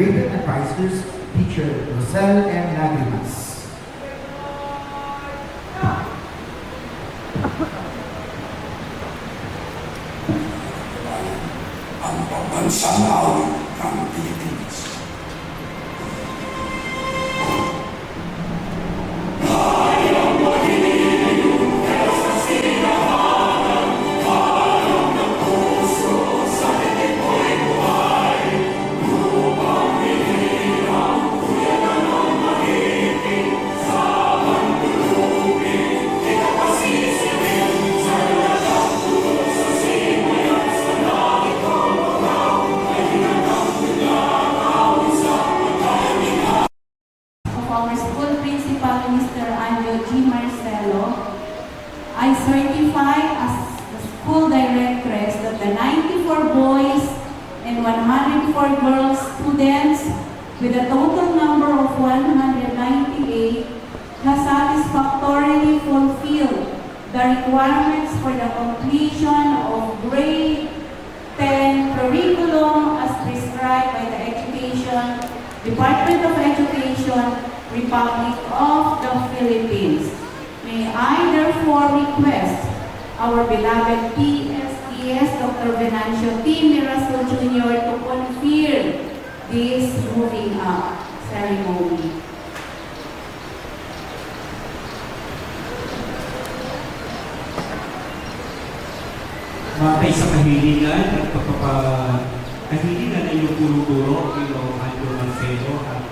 Graduated Advisors, Teacher Rosel M. Lagrimas. Ang pambansang awit ng Pilipinas. Our school principal, Mr. Anjo G. Marcelo, I certify as the school directress that the 94 boys and 104 girls students with a total number of 198 has satisfactorily fulfilled the requirements for the completion of grade 10 curriculum as prescribed by the Department of Education, Republic of the Philippines. May I therefore request our beloved PSTS Dr. Venancio T. Mirasol Jr. to confirm this moving up ceremony. Matay sa kahilingan at kahilingan ay yung puro-puro, Anjo Marcelo at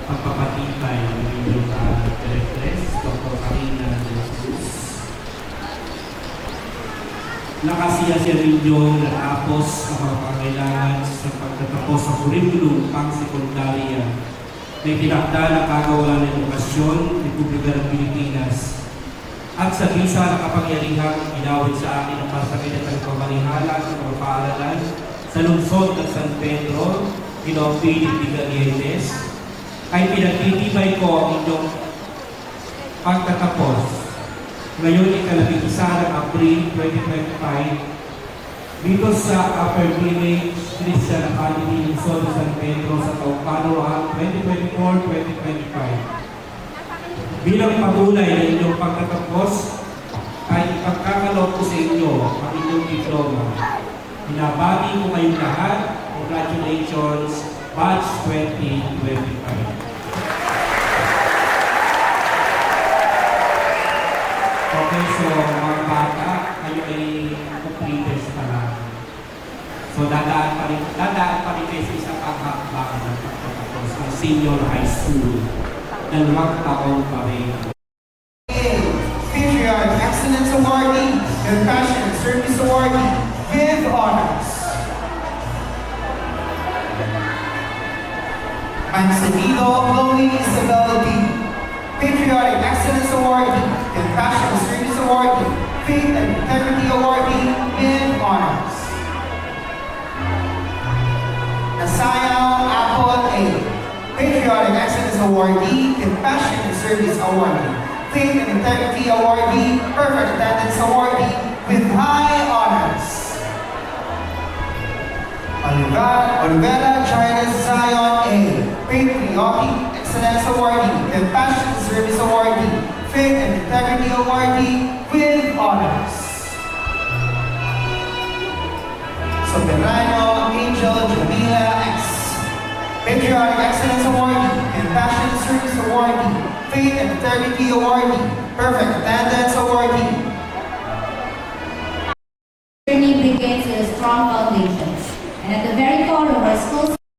pagpapatibay ng inyong directress, Dr. Karina de la Cruz. Nakasiya ninyo natapos ang mga pangailangan sa pagtatapos sa kurikulum pang-sekundarya na itinakda ng Kagawalan ng Edukasyon, Republika ng Pilipinas. At sa bisa na kapangyarihang inawit sa akin ang masakit at pamarihalan sa mga paaralan sa lungsod ng San Pedro, Pinopilit Vigarietes, ay pinagtitibay ko ang inyong pagtatapos. Ngayon, ika-11 ng Abril 2025, dito sa Upper Village Christian Academy, lungsod ng San Pedro sa taong panuan 2024-2025. Bilang patunay ng inyong pagtatapos, ay ipagkakaloob ko sa inyo ang inyong diploma. Binabati ko kayong lahat. Congratulations, Batch 2025. Okay, so mga bata, kayo ay completers pa lang. So dadaan pa rin kayo sa isang paghakbang ng pagtatapos ng senior high school. 2 taon pa rin. Patriot Excellence Awardee, Compassionate Service Awardee, with honors. Manzanillo Chloe Isabel D. Patriotic Excellence Awardee, Compassionate Service Awardee, Faith and Integrity Awardee, with honors. Nasayaw Apple A. Patriotic Excellence Awardee, Compassionate Service Awardee, Faith and Integrity Awardee, Perfect Attendance Awardee, with high honors. Olivera China Zion A. Patriotic Excellence Awardee, Compassionate Service Awardee, Faith and Integrity Awardee, with honors. Soberano Angel Jamila X. Patriotic Excellence Awardee, Compassionate Service Awardee, Faith and Integrity Awardee, Perfect Attendance Awardee. Journey begins with a strong foundation, and at the very